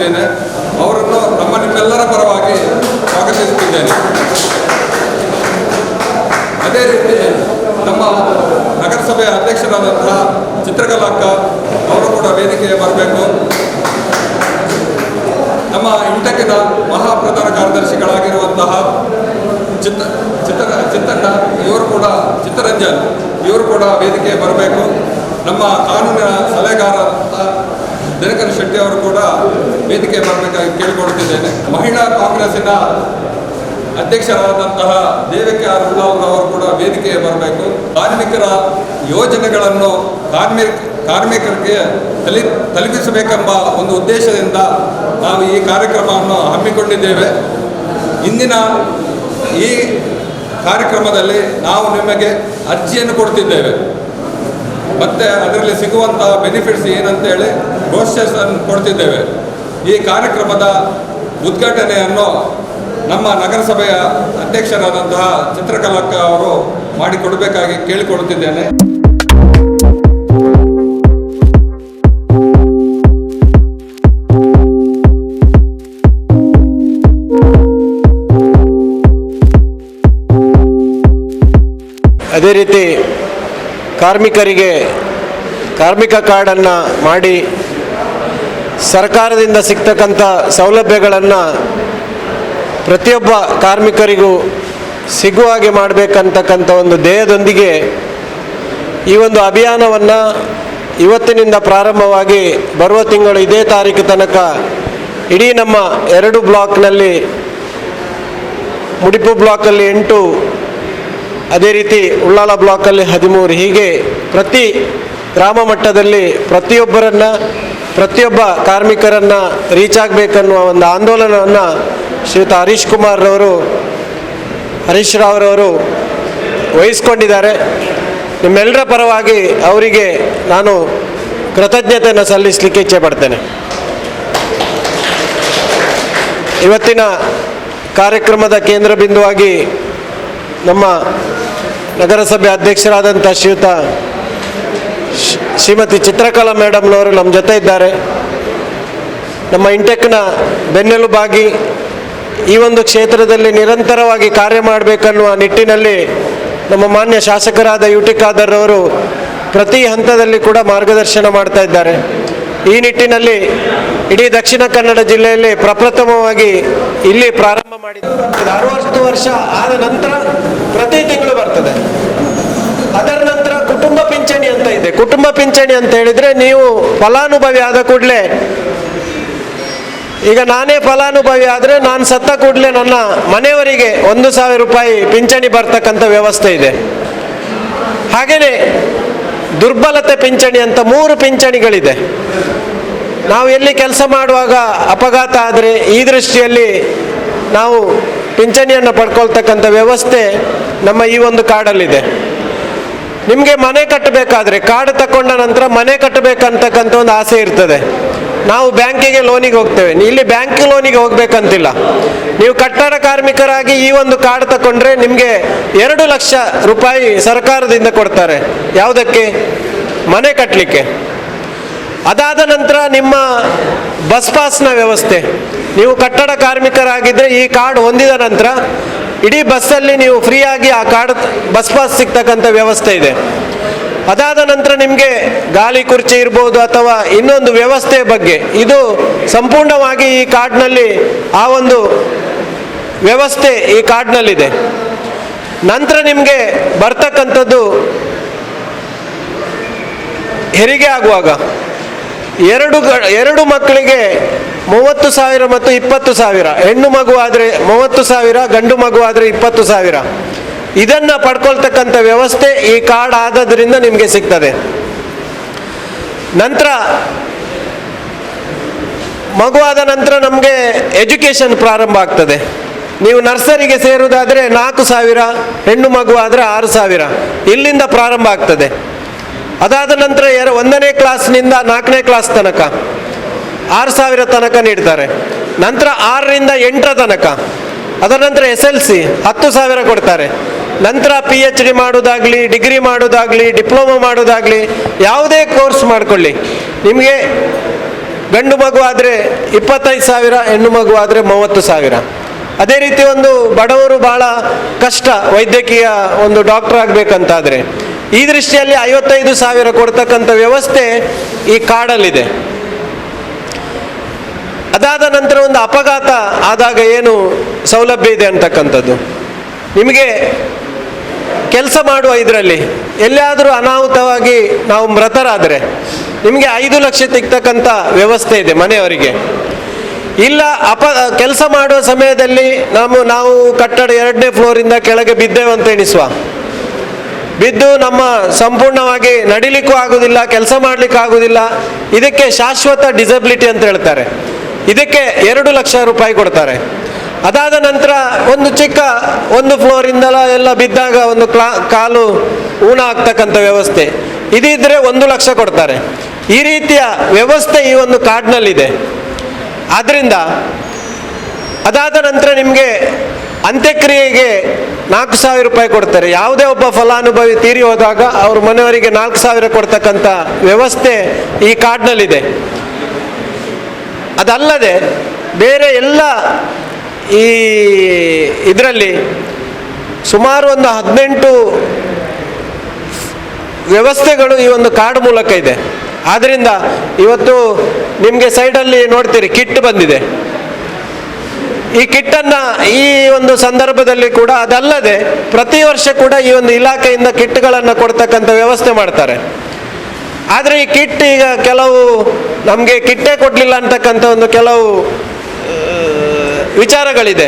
ಕೇಳಿಕೊಳ್ತಿದ್ದೇನೆ. ಅವರನ್ನು ನಿಮ್ಮೆಲ್ಲರ ಪರವಾಗಿ ಸ್ವಾಗತಿಸುತ್ತಿದ್ದೇನೆ. ಅದೇ ರೀತಿ ನಮ್ಮ ನಗರಸಭೆಯ ಅಧ್ಯಕ್ಷರಾದಂತಹ ಚಿತ್ರಕಲಾಕ್ಕ ಅವರು ಕೂಡ ವೇದಿಕೆಗೆ ಬರಬೇಕು. ನಮ್ಮ ಇಂಟಕಿನ ಮಹಾಪ್ರಧಾನ ಕಾರ್ಯದರ್ಶಿಗಳಾಗಿರುವಂತಹ ಚಿತ್ತಣ್ಣ ಇವರು ಕೂಡ ಚಿತ್ತರಂಜನ್ ಇವರು ಕೂಡ ವೇದಿಕೆಗೆ ಬರಬೇಕು. ನಮ್ಮ ಕಾನೂನಿನ ಸಲಹೆಗಾರರಾದಂಥ ದಿನಕರ್ ಶೆಟ್ಟಿ ಅವರು ಕೂಡ ವೇದಿಕೆಗೆ ಬರಬೇಕಾಗಿ ಕೇಳಿಕೊಳ್ತಿದ್ದೇನೆ. ಮಹಿಳಾ ಕಾಂಗ್ರೆಸ್ಸಿನ ಅಧ್ಯಕ್ಷರಾದಂತಹ ದೇವಕಿ ಆರ್ ಉಳ್ಳಾಲ್ ಅವರು ಕೂಡ ವೇದಿಕೆಗೆ ಬರಬೇಕು. ಕಾರ್ಮಿಕರ ಯೋಜನೆಗಳನ್ನು ಕಾರ್ಮಿಕರಿಗೆ ತಲುಪಿಸಬೇಕೆಂಬ ಒಂದು ಉದ್ದೇಶದಿಂದ ನಾವು ಈ ಕಾರ್ಯಕ್ರಮವನ್ನು ಹಮ್ಮಿಕೊಂಡಿದ್ದೇವೆ. ಇಂದಿನ ಈ ಕಾರ್ಯಕ್ರಮದಲ್ಲಿ ನಾವು ನಿಮಗೆ ಅರ್ಜಿಯನ್ನು ಕೊಡ್ತಿದ್ದೇವೆ ಮತ್ತು ಅದರಲ್ಲಿ ಸಿಗುವಂಥ ಬೆನಿಫಿಟ್ಸ್ ಏನಂತೇಳಿ ಬ್ರೋಷರ್ಸನ್ನು ಕೊಡ್ತಿದ್ದೇವೆ. ಈ ಕಾರ್ಯಕ್ರಮದ ಉದ್ಘಾಟನೆಯನ್ನು ನಮ್ಮ ನಗರಸಭೆಯ ಅಧ್ಯಕ್ಷರಾದಂತಹ ಚಿತ್ರಕಲಾಕ್ಕ ಅವರು ಮಾಡಿಕೊಡಬೇಕಾಗಿ ಕೇಳಿಕೊಳ್ಳುತ್ತಿದ್ದೇನೆ. ಅದೇ ರೀತಿ ಕಾರ್ಮಿಕರಿಗೆ ಕಾರ್ಮಿಕ ಕಾರ್ಡನ್ನು ಮಾಡಿ ಸರ್ಕಾರದಿಂದ ಸಿಗ್ತಕ್ಕಂಥ ಸೌಲಭ್ಯಗಳನ್ನು ಪ್ರತಿಯೊಬ್ಬ ಕಾರ್ಮಿಕರಿಗೂ ಸಿಗುವ ಹಾಗೆ ಮಾಡಬೇಕಂತಕ್ಕಂಥ ಒಂದು ಧ್ಯೇಯದೊಂದಿಗೆ ಈ ಒಂದು ಅಭಿಯಾನವನ್ನು ಇವತ್ತಿನಿಂದ ಪ್ರಾರಂಭವಾಗಿ ಬರುವ ತಿಂಗಳು ಇದೇ ತಾರೀಕು ತನಕ ಇಡೀ ನಮ್ಮ 2 ಬ್ಲಾಕ್ನಲ್ಲಿ ಮುಡಿಪು ಬ್ಲಾಕಲ್ಲಿ 8, ಅದೇ ರೀತಿ ಉಳ್ಳಾಲ ಬ್ಲಾಕಲ್ಲಿ 13, ಹೀಗೆ ಪ್ರತಿ ಗ್ರಾಮ ಮಟ್ಟದಲ್ಲಿ ಪ್ರತಿಯೊಬ್ಬ ಕಾರ್ಮಿಕರನ್ನು ರೀಚ್ ಆಗಬೇಕನ್ನುವ ಒಂದು ಆಂದೋಲನವನ್ನು ಶ್ರೀಯುತ ಹರೀಶ್ ರಾವ್ರವರು ವಹಿಸ್ಕೊಂಡಿದ್ದಾರೆ. ನಿಮ್ಮೆಲ್ಲರ ಪರವಾಗಿ ಅವರಿಗೆ ನಾನು ಕೃತಜ್ಞತೆಯನ್ನು ಸಲ್ಲಿಸಲಿಕ್ಕೆ ಇಚ್ಛೆಪಡ್ತೇನೆ. ಇವತ್ತಿನ ಕಾರ್ಯಕ್ರಮದ ಕೇಂದ್ರ ಬಿಂದುವಾಗಿ ನಮ್ಮ ನಗರಸಭೆ ಅಧ್ಯಕ್ಷರಾದಂಥ ಶ್ರೀಮತಿ ಚಿತ್ರಕಲಾ ಮೇಡಮ್ನವರು ನಮ್ಮ ಜೊತೆ ಇದ್ದಾರೆ. ನಮ್ಮ ಇಂಟೆಕ್ನ ಬೆನ್ನೆಲುಬಾಗಿ ಈ ಒಂದು ಕ್ಷೇತ್ರದಲ್ಲಿ ನಿರಂತರವಾಗಿ ಕಾರ್ಯ ಮಾಡಬೇಕನ್ನುವ ನಿಟ್ಟಿನಲ್ಲಿ ನಮ್ಮ ಮಾನ್ಯ ಶಾಸಕರಾದ ಯುಟಿ ಖಾದರ್ ಅವರು ಪ್ರತಿ ಹಂತದಲ್ಲಿ ಕೂಡ ಮಾರ್ಗದರ್ಶನ ಮಾಡ್ತಾ ಇದ್ದಾರೆ. ಈ ನಿಟ್ಟಿನಲ್ಲಿ ಇಡೀ ದಕ್ಷಿಣ ಕನ್ನಡ ಜಿಲ್ಲೆಯಲ್ಲಿ ಪ್ರಪ್ರಥಮವಾಗಿ ಇಲ್ಲಿ ಪ್ರಾರಂಭ ಮಾಡಿದ್ದಾರೆ. 60 ವರ್ಷ ಆದ ನಂತರ ಪ್ರತಿ ತಿಂಗಳು ಬರ್ತದೆ. ಅದರ ನಂತರ ಕುಟುಂಬ ಪಿಂಚಣಿ ಅಂತ ಇದೆ. ಕುಟುಂಬ ಪಿಂಚಣಿ ಅಂತ ಹೇಳಿದರೆ ನೀವು ಫಲಾನುಭವಿ ಆದ ಕೂಡಲೇ, ಈಗ ನಾನೇ ಫಲಾನುಭವಿ ಆದರೆ ನಾನು ಸತ್ತ ಕೂಡಲೇ ನನ್ನ ಮನೆಯವರಿಗೆ 1,000 ರೂಪಾಯಿ ಪಿಂಚಣಿ ಬರ್ತಕ್ಕಂಥ ವ್ಯವಸ್ಥೆ ಇದೆ. ಹಾಗೆಯೇ ದುರ್ಬಲತೆ ಪಿಂಚಣಿ ಅಂತ 3 ಪಿಂಚಣಿಗಳಿದೆ. ನಾವು ಎಲ್ಲಿ ಕೆಲಸ ಮಾಡುವಾಗ ಅಪಘಾತ ಆದರೆ ಈ ದೃಷ್ಟಿಯಲ್ಲಿ ನಾವು ಪಿಂಚಣಿಯನ್ನು ಪಡ್ಕೊಳ್ತಕ್ಕಂಥ ವ್ಯವಸ್ಥೆ ನಮ್ಮ ಈ ಒಂದು ಕಾರ್ಡಲ್ಲಿದೆ. ನಿಮಗೆ ಮನೆ ಕಟ್ಟಬೇಕಾದ್ರೆ ಕಾರ್ಡ್ ತಗೊಂಡ ನಂತರ ಮನೆ ಕಟ್ಟಬೇಕಂತಕ್ಕಂಥ ಒಂದು ಆಸೆ ಇರ್ತದೆ. ನಾವು ಬ್ಯಾಂಕಿಗೆ ಲೋನಿಗೆ ಹೋಗ್ತೇವೆ. ಇಲ್ಲಿ ಬ್ಯಾಂಕ್ ಲೋನಿಗೆ ಹೋಗ್ಬೇಕಂತಿಲ್ಲ. ನೀವು ಕಟ್ಟಡ ಕಾರ್ಮಿಕರಾಗಿ ಈ ಒಂದು ಕಾರ್ಡ್ ತಗೊಂಡ್ರೆ ನಿಮಗೆ 2 ಲಕ್ಷ ರೂಪಾಯಿ ಸರ್ಕಾರದಿಂದ ಕೊಡ್ತಾರೆ. ಯಾವುದಕ್ಕೆ? ಮನೆ ಕಟ್ಟಲಿಕ್ಕೆ. ಅದಾದ ನಂತರ ನಿಮ್ಮ ಬಸ್ ಪಾಸ್ನ ವ್ಯವಸ್ಥೆ. ನೀವು ಕಟ್ಟಡ ಕಾರ್ಮಿಕರಾಗಿದ್ದರೆ ಈ ಕಾರ್ಡ್ ಹೊಂದಿದ ನಂತರ ಇಡೀ ಬಸ್ಸಲ್ಲಿ ನೀವು ಫ್ರೀಯಾಗಿ ಆ ಕಾರ್ಡ್ ಬಸ್ ಪಾಸ್ ಸಿಗ್ತಕ್ಕಂಥ ವ್ಯವಸ್ಥೆ ಇದೆ. ಅದಾದ ನಂತರ ನಿಮಗೆ ಗಾಲಿ ಕುರ್ಚಿ ಇರ್ಬೋದು ಅಥವಾ ಇನ್ನೊಂದು ವ್ಯವಸ್ಥೆಯ ಬಗ್ಗೆ ಇದು ಸಂಪೂರ್ಣವಾಗಿ ಈ ಕಾರ್ಡ್ನಲ್ಲಿ ಆ ಒಂದು ವ್ಯವಸ್ಥೆ ಈ ಕಾರ್ಡ್ನಲ್ಲಿದೆ. ನಂತರ ನಿಮಗೆ ಬರ್ತಕ್ಕಂಥದ್ದು ಹೆರಿಗೆ ಆಗುವಾಗ ಎರಡು ಮಕ್ಕಳಿಗೆ 30,000 ಮತ್ತು 20,000. ಹೆಣ್ಣು ಮಗು ಆದರೆ 30,000, ಗಂಡು ಮಗು ಆದರೆ 20,000. ಇದನ್ನು ಪಡ್ಕೊಳ್ತಕ್ಕಂಥ ವ್ಯವಸ್ಥೆ ಈ ಕಾರ್ಡ್ ಆದದ್ರಿಂದ ನಿಮಗೆ ಸಿಗ್ತದೆ. ನಂತರ ಮಗುವಾದ ನಂತರ ನಮಗೆ ಎಜುಕೇಷನ್ ಪ್ರಾರಂಭ ಆಗ್ತದೆ. ನೀವು ನರ್ಸರಿಗೆ ಸೇರುವುದಾದರೆ 4,000, ಹೆಣ್ಣು ಮಗು ಆದರೆ 6,000 ಇಲ್ಲಿಂದ ಪ್ರಾರಂಭ ಆಗ್ತದೆ. ಅದಾದ ನಂತರ 1ನೇ ಕ್ಲಾಸ್ನಿಂದ 4ನೇ ಕ್ಲಾಸ್ ತನಕ 6,000 ತನಕ ನೀಡ್ತಾರೆ. ನಂತರ 6ರಿಂದ 8ರ ತನಕ. ಅದರ ನಂತರ SLC 10,000 ಕೊಡ್ತಾರೆ. ನಂತರ PhD ಮಾಡೋದಾಗಲಿ, ಡಿಗ್ರಿ ಮಾಡೋದಾಗಲಿ, ಡಿಪ್ಲೊಮಾ ಮಾಡೋದಾಗಲಿ, ಯಾವುದೇ ಕೋರ್ಸ್ ಮಾಡಿಕೊಳ್ಳಿ ನಿಮಗೆ ಗಂಡು ಮಗು ಆದರೆ 25,000, ಹೆಣ್ಣು ಮಗು ಆದರೆ 30,000. ಅದೇ ರೀತಿ ಒಂದು ಬಡವರು ಭಾಳ ಕಷ್ಟ ವೈದ್ಯಕೀಯ ಒಂದು ಡಾಕ್ಟರ್ ಆಗಬೇಕಂತಾದರೆ ಈ ದೃಷ್ಟಿಯಲ್ಲಿ 55,000 ಕೊಡ್ತಕ್ಕಂಥ ವ್ಯವಸ್ಥೆ ಈ ಕಾರ್ಡಲ್ಲಿದೆ. ಅದಾದ ನಂತರ ಒಂದು ಅಪಘಾತ ಆದಾಗ ಏನು ಸೌಲಭ್ಯ ಇದೆ ಅಂತಕ್ಕಂಥದ್ದು, ನಿಮಗೆ ಕೆಲಸ ಮಾಡುವ ಇದರಲ್ಲಿ ಎಲ್ಲಿಯಾದರೂ ಅನಾಹುತವಾಗಿ ನಾವು ಮೃತರಾದರೆ ನಿಮಗೆ 5 ಲಕ್ಷ ತೆಗ್ತಕ್ಕಂಥ ವ್ಯವಸ್ಥೆ ಇದೆ ಮನೆಯವರಿಗೆ. ಇಲ್ಲ ಕೆಲಸ ಮಾಡುವ ಸಮಯದಲ್ಲಿ ನಾವು ಕಟ್ಟಡ 2ನೇ ಫ್ಲೋರಿಂದ ಕೆಳಗೆ ಬಿದ್ದೇವೆ ಅಂತ ಎಣಿಸುವ, ಬಿದ್ದು ನಮ್ಮ ಸಂಪೂರ್ಣವಾಗಿ ನಡಿಲಿಕ್ಕೂ ಆಗುವುದಿಲ್ಲ, ಕೆಲಸ ಮಾಡಲಿಕ್ಕೆ ಆಗುವುದಿಲ್ಲ, ಇದಕ್ಕೆ ಶಾಶ್ವತ ಡಿಸಬಿಲಿಟಿ ಅಂತ ಹೇಳ್ತಾರೆ. ಇದಕ್ಕೆ 2 ಲಕ್ಷ ರೂಪಾಯಿ ಕೊಡ್ತಾರೆ. ಅದಾದ ನಂತರ ಒಂದು ಚಿಕ್ಕ 1 ಫ್ಲೋರಿಂದಲ ಎಲ್ಲ ಬಿದ್ದಾಗ ಒಂದು ಕಾಲು ಊನ ಆಗ್ತಕ್ಕಂಥ ವ್ಯವಸ್ಥೆ ಇದಿದ್ರೆ 1 ಲಕ್ಷ ಕೊಡ್ತಾರೆ. ಈ ರೀತಿಯ ವ್ಯವಸ್ಥೆ ಈ ಒಂದು ಕಾರ್ಡ್ನಲ್ಲಿದೆ. ಆದ್ದರಿಂದ ಅದಾದ ನಂತರ ನಿಮಗೆ ಅಂತ್ಯಕ್ರಿಯೆಗೆ 4,000 ರೂಪಾಯಿ ಕೊಡ್ತಾರೆ. ಯಾವುದೇ ಒಬ್ಬ ಫಲಾನುಭವಿ ತೀರಿ ಹೋದಾಗ ಅವ್ರ ಮನೆಯವರಿಗೆ 4,000 ಕೊಡ್ತಕ್ಕಂಥ ವ್ಯವಸ್ಥೆ ಈ ಕಾರ್ಡ್ನಲ್ಲಿದೆ. ಅದಲ್ಲದೆ ಬೇರೆ ಎಲ್ಲ ಈ ಇದರಲ್ಲಿ ಸುಮಾರು ಒಂದು 18 ವ್ಯವಸ್ಥೆಗಳು ಈ ಒಂದು ಕಾರ್ಡ್ ಮೂಲಕ ಇದೆ. ಆದ್ದರಿಂದ ಇವತ್ತು ನಿಮಗೆ ಸೈಡಲ್ಲಿ ನೋಡ್ತೀರಿ ಕಿಟ್ ಬಂದಿದೆ. ಈ ಕಿಟ್ಟನ್ನು ಈ ಒಂದು ಸಂದರ್ಭದಲ್ಲಿ ಕೂಡ ಅದಲ್ಲದೆ ಪ್ರತಿ ವರ್ಷ ಕೂಡ ಈ ಒಂದು ಇಲಾಖೆಯಿಂದ ಕಿಟ್ಗಳನ್ನು ಕೊಡ್ತಕ್ಕಂಥ ವ್ಯವಸ್ಥೆ ಮಾಡ್ತಾರೆ. ಆದರೆ ಈ ಕಿಟ್ ಈಗ ಕೆಲವು ನಮಗೆ ಕಿಟ್ಟೇ ಕೊಡಲಿಲ್ಲ ಅಂತಕ್ಕಂಥ ಒಂದು ಕೆಲವು ವಿಚಾರಗಳಿದೆ.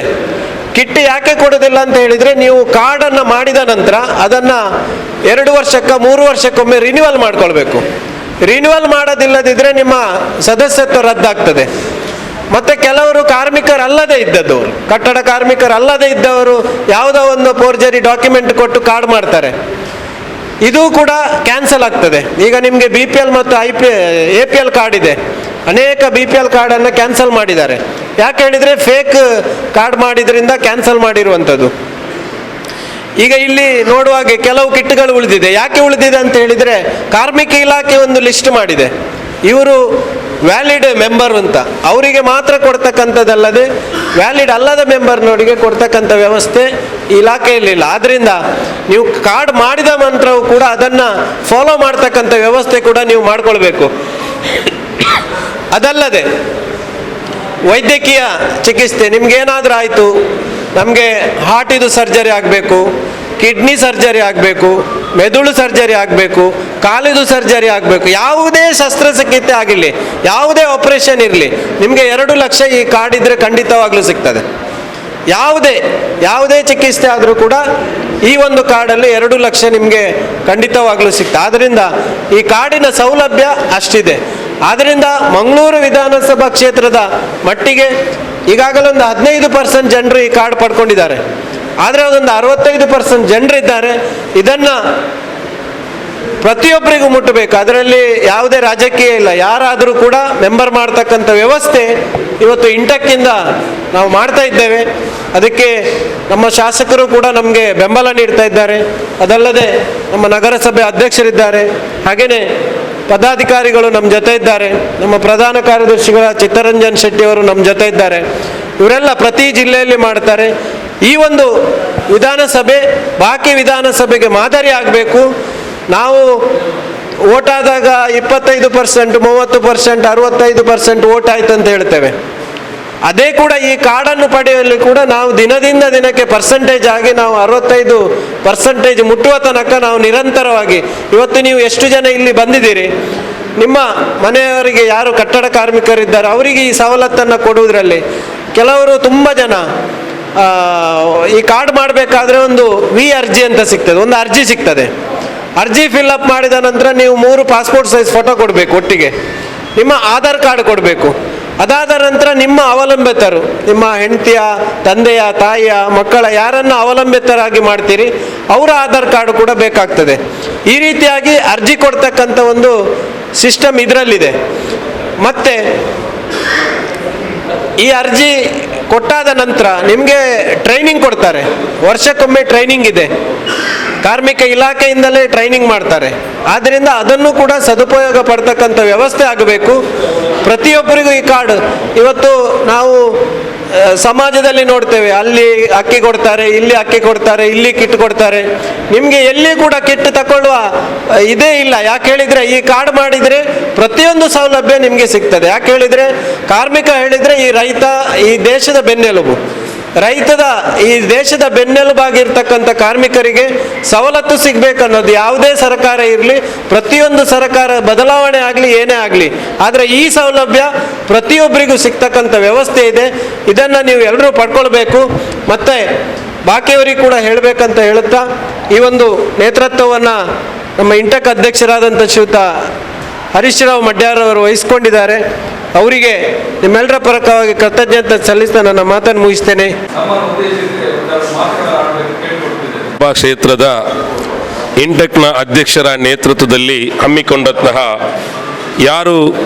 ಕಿಟ್ ಯಾಕೆ ಕೊಡೋದಿಲ್ಲ ಅಂತ ಹೇಳಿದರೆ, ನೀವು ಕಾರ್ಡನ್ನು ಮಾಡಿದ ನಂತರ ಅದನ್ನು 2 ವರ್ಷಕ್ಕೆ 3 ವರ್ಷಕ್ಕೊಮ್ಮೆ ರಿನ್ಯೂವಲ್ ಮಾಡ್ಕೊಳ್ಬೇಕು. ರಿನ್ಯೂವಲ್ ಮಾಡೋದಿಲ್ಲದಿದ್ದರೆ ನಿಮ್ಮ ಸದಸ್ಯತ್ವ ರದ್ದಾಗ್ತದೆ. ಮತ್ತು ಕೆಲವರು ಕಾರ್ಮಿಕರಲ್ಲದೆ ಇದ್ದದ್ದವರು, ಕಟ್ಟಡ ಕಾರ್ಮಿಕರಲ್ಲದೆ ಇದ್ದವರು ಯಾವುದೋ ಒಂದು ಫೋರ್ಜರಿ ಡಾಕ್ಯುಮೆಂಟ್ ಕೊಟ್ಟು ಕಾರ್ಡ್ ಮಾಡ್ತಾರೆ, ಇದು ಕೂಡ ಕ್ಯಾನ್ಸಲ್ ಆಗ್ತದೆ. ಈಗ ನಿಮಗೆ BPL ಮತ್ತು APL ಕಾರ್ಡ್ ಇದೆ. ಅನೇಕ BPL ಕಾರ್ಡನ್ನು ಕ್ಯಾನ್ಸಲ್ ಮಾಡಿದ್ದಾರೆ. ಯಾಕೆ ಹೇಳಿದರೆ ಫೇಕ್ ಕಾರ್ಡ್ ಮಾಡಿದ್ರಿಂದ ಕ್ಯಾನ್ಸಲ್ ಮಾಡಿರುವಂಥದ್ದು. ಈಗ ಇಲ್ಲಿ ನೋಡುವಾಗೆ ಕೆಲವು ಕಿಟ್ಗಳು ಉಳಿದಿದೆ. ಯಾಕೆ ಉಳಿದಿದೆ ಅಂತ ಹೇಳಿದರೆ, ಕಾರ್ಮಿಕ ಇಲಾಖೆ ಒಂದು ಲಿಸ್ಟ್ ಮಾಡಿದೆ, ಇವರು ವ್ಯಾಲಿಡ್ ಮೆಂಬರ್ ಅಂತ, ಅವರಿಗೆ ಮಾತ್ರ ಕೊಡ್ತಕ್ಕಂಥದ್ದಲ್ಲದೆ ವ್ಯಾಲಿಡ್ ಅಲ್ಲದ ಮೆಂಬರ್ನವರಿಗೆ ಕೊಡ್ತಕ್ಕಂಥ ವ್ಯವಸ್ಥೆ ಇಲಾಖೆಯಲ್ಲಿಲ್ಲ. ಆದ್ದರಿಂದ ನೀವು ಕಾರ್ಡ್ ಮಾಡಿದ ನಂತರವೂ ಕೂಡ ಅದನ್ನು ಫಾಲೋ ಮಾಡ್ತಕ್ಕಂಥ ವ್ಯವಸ್ಥೆ ಕೂಡ ನೀವು ಮಾಡಿಕೊಳ್ಬೇಕು. ಅದಲ್ಲದೆ ವೈದ್ಯಕೀಯ ಚಿಕಿತ್ಸೆ ನಿಮಗೇನಾದರೂ ಆಯಿತು, ನಮಗೆ ಹಾರ್ಟಿದು ಸರ್ಜರಿ ಆಗಬೇಕು, ಕಿಡ್ನಿ ಸರ್ಜರಿ ಆಗಬೇಕು, ಮೆದುಳು ಸರ್ಜರಿ ಆಗಬೇಕು, ಕಾಲಿದು ಸರ್ಜರಿ ಆಗಬೇಕು, ಯಾವುದೇ ಶಸ್ತ್ರಚಿಕಿತ್ಸೆ ಆಗಿರಲಿ, ಯಾವುದೇ ಆಪರೇಷನ್ ಇರಲಿ, ನಿಮಗೆ 2 ಲಕ್ಷ ಈ ಕಾರ್ಡ್ ಇದ್ದರೆ ಖಂಡಿತವಾಗ್ಲೂ ಸಿಗ್ತದೆ. ಯಾವುದೇ ಚಿಕಿತ್ಸೆ ಆದರೂ ಕೂಡ ಈ ಒಂದು ಕಾರ್ಡಲ್ಲಿ 2 ಲಕ್ಷ ನಿಮಗೆ ಖಂಡಿತವಾಗ್ಲೂ ಸಿಗ್ತದೆ. ಆದ್ದರಿಂದ ಈ ಕಾರ್ಡಿನ ಸೌಲಭ್ಯ ಅಷ್ಟಿದೆ. ಆದ್ದರಿಂದ ಮಂಗಳೂರು ವಿಧಾನಸಭಾ ಕ್ಷೇತ್ರದ ಮಟ್ಟಿಗೆ ಈಗಾಗಲೇ ಒಂದು 15% ಜನರು ಈ ಕಾರ್ಡ್ ಪಡ್ಕೊಂಡಿದ್ದಾರೆ. ಆದರೆ ಅದೊಂದು 65% ಜನರಿದ್ದಾರೆ. ಇದನ್ನು ಪ್ರತಿಯೊಬ್ಬರಿಗೂ ಮುಟ್ಟಬೇಕು. ಅದರಲ್ಲಿ ಯಾವುದೇ ರಾಜಕೀಯ ಇಲ್ಲ, ಯಾರಾದರೂ ಕೂಡ ಮೆಂಬರ್ ಮಾಡ್ತಕ್ಕಂಥ ವ್ಯವಸ್ಥೆ ಇವತ್ತು ಇಂಟಕ್ಕಿಂದ ನಾವು ಮಾಡ್ತಾ ಇದ್ದೇವೆ. ಅದಕ್ಕೆ ನಮ್ಮ ಶಾಸಕರು ಕೂಡ ನಮಗೆ ಬೆಂಬಲ ನೀಡ್ತಾ ಇದ್ದಾರೆ. ಅದಲ್ಲದೆ ನಮ್ಮ ನಗರಸಭೆ ಅಧ್ಯಕ್ಷರಿದ್ದಾರೆ, ಹಾಗೆಯೇ ಪದಾಧಿಕಾರಿಗಳು ನಮ್ಮ ಜೊತೆ ಇದ್ದಾರೆ. ನಮ್ಮ ಪ್ರಧಾನ ಕಾರ್ಯದರ್ಶಿಗಳ ಚಿತ್ತರಂಜನ್ ಶೆಟ್ಟಿ ಅವರು ನಮ್ಮ ಜೊತೆ ಇದ್ದಾರೆ. ಇವರೆಲ್ಲ ಪ್ರತಿ ಜಿಲ್ಲೆಯಲ್ಲಿ ಮಾಡ್ತಾರೆ. ಈ ಒಂದು ವಿಧಾನಸಭೆ ಬಾಕಿ ವಿಧಾನಸಭೆಗೆ ಮಾದರಿ ಆಗಬೇಕು. ನಾವು ಓಟ್ ಆದಾಗ 25%, 30%, 65% ಓಟ್ ಆಯ್ತು ಅಂತ ಹೇಳ್ತೇವೆ. ಅದೇ ಕೂಡ ಈ ಕಾರ್ಡನ್ನು ಪಡೆಯುವಲ್ಲಿ ಕೂಡ ನಾವು ದಿನದಿಂದ ದಿನಕ್ಕೆ ಪರ್ಸೆಂಟೇಜ್ ಆಗಿ ನಾವು 65% ಮುಟ್ಟುವ ತನಕ ನಾವು ನಿರಂತರವಾಗಿ, ಇವತ್ತು ನೀವು ಎಷ್ಟು ಜನ ಇಲ್ಲಿ ಬಂದಿದ್ದೀರಿ, ನಿಮ್ಮ ಮನೆಯವರಿಗೆ ಯಾರು ಕಟ್ಟಡ ಕಾರ್ಮಿಕರಿದ್ದಾರೆ ಅವರಿಗೆ ಈ ಸವಲತ್ತನ್ನು ಕೊಡುವುದರಲ್ಲಿ ಕೆಲವರು ತುಂಬ ಜನ ಈ ಕಾರ್ಡ್ ಮಾಡಬೇಕಾದ್ರೆ ಒಂದು ಅರ್ಜಿ ಅಂತ ಸಿಗ್ತದೆ, ಒಂದು ಅರ್ಜಿ ಸಿಗ್ತದೆ. ಅರ್ಜಿ ಫಿಲ್ಅಪ್ ಮಾಡಿದ ನಂತರ ನೀವು 3 ಪಾಸ್ಪೋರ್ಟ್ ಸೈಜ್ ಫೋಟೋ ಕೊಡಬೇಕು, ಒಟ್ಟಿಗೆ ನಿಮ್ಮ ಆಧಾರ್ ಕಾರ್ಡ್ ಕೊಡಬೇಕು. ಅದಾದ ನಂತರ ನಿಮ್ಮ ಅವಲಂಬಿತರು, ನಿಮ್ಮ ಹೆಂಡತಿಯ, ತಂದೆಯ, ತಾಯಿಯ, ಮಕ್ಕಳ ಯಾರನ್ನು ಅವಲಂಬಿತರಾಗಿ ಮಾಡ್ತೀರಿ ಅವರ ಆಧಾರ್ ಕಾರ್ಡ್ ಕೂಡ ಬೇಕಾಗ್ತದೆ. ಈ ರೀತಿಯಾಗಿ ಅರ್ಜಿ ಕೊಡ್ತಕ್ಕಂಥ ಒಂದು ಸಿಸ್ಟಮ್ ಇದರಲ್ಲಿದೆ. ಮತ್ತು ಈ ಅರ್ಜಿ ಕೊಟ್ಟಾದ ನಂತರ ನಿಮಗೆ ಟ್ರೈನಿಂಗ್ ಕೊಡ್ತಾರೆ. ವರ್ಷಕ್ಕೊಮ್ಮೆ ಟ್ರೈನಿಂಗ್ ಇದೆ. ಕಾರ್ಮಿಕ ಇಲಾಖೆಯಿಂದಲೇ ಟ್ರೈನಿಂಗ್ ಮಾಡ್ತಾರೆ. ಆದ್ದರಿಂದ ಅದನ್ನು ಕೂಡ ಸದುಪಯೋಗ ಪಡ್ತಕ್ಕಂಥ ವ್ಯವಸ್ಥೆ ಆಗಬೇಕು. ಪ್ರತಿಯೊಬ್ಬರಿಗೂ ಈ ಕಾರ್ಡ್ ಇವತ್ತು ನಾವು ಸಮಾಜದಲ್ಲಿ ನೋಡ್ತೇವೆ, ಅಲ್ಲಿ ಅಕ್ಕಿ ಕೊಡ್ತಾರೆ, ಇಲ್ಲಿ ಅಕ್ಕಿ ಕೊಡ್ತಾರೆ, ಇಲ್ಲಿ ಕಿಟ್ ಕೊಡ್ತಾರೆ. ನಿಮಗೆ ಎಲ್ಲಿ ಕೂಡ ಕಿಟ್ ತಗೊಳ್ಳುವ ಇದೇ ಇಲ್ಲ. ಯಾಕೆ ಹೇಳಿದರೆ ಈ ಕಾರ್ಡ್ ಮಾಡಿದರೆ ಪ್ರತಿಯೊಂದು ಸೌಲಭ್ಯ ನಿಮಗೆ ಸಿಗ್ತದೆ. ಯಾಕೆ ಹೇಳಿದರೆ ಕಾರ್ಮಿಕ ಹೇಳಿದರೆ ಈ ರೈತ ಈ ದೇಶದ ಬೆನ್ನೆಲುಬು. ಈ ದೇಶದ ಬೆನ್ನೆಲುಬಾಗಿರ್ತಕ್ಕಂಥ ಕಾರ್ಮಿಕರಿಗೆ ಸವಲತ್ತು ಸಿಗಬೇಕನ್ನೋದು ಯಾವುದೇ ಸರ್ಕಾರ ಇರಲಿ, ಪ್ರತಿಯೊಂದು ಸರ್ಕಾರ ಬದಲಾವಣೆ ಆಗಲಿ ಏನೇ ಆಗಲಿ, ಆದರೆ ಈ ಸೌಲಭ್ಯ ಪ್ರತಿಯೊಬ್ಬರಿಗೂ ಸಿಗ್ತಕ್ಕಂಥ ವ್ಯವಸ್ಥೆ ಇದೆ. ಇದನ್ನು ನೀವು ಎಲ್ಲರೂ ಪಡ್ಕೊಳ್ಬೇಕು. ಮತ್ತು ಬಾಕಿಯವರಿಗೆ ಕೂಡ ಹೇಳಬೇಕಂತ ಹೇಳುತ್ತಾ ಈ ಒಂದು ನೇತೃತ್ವವನ್ನು ನಮ್ಮ ಇಂಟೆಕ್ ಅಧ್ಯಕ್ಷರಾದಂಥ ಶ್ರೀಯುತ ಹರೀಶ್ ರಾವ್ ಮಡ್ಯಾರವರು ವಹಿಸ್ಕೊಂಡಿದ್ದಾರೆ. ಅವರಿಗೆ ನಿಮ್ಮೆಲ್ಲರ ಪರವಾಗಿ ಕೃತಜ್ಞತೆ ಸಲ್ಲಿಸ್ತಾ ನನ್ನ ಮಾತನ್ನು ಮುಗಿಸ್ತೇನೆ. ಕ್ಷೇತ್ರದ ಇಂಟೆಕ್ನ ಅಧ್ಯಕ್ಷರ ನೇತೃತ್ವದಲ್ಲಿ ಹಮ್ಮಿಕೊಂಡಂತಹ ಯಾರು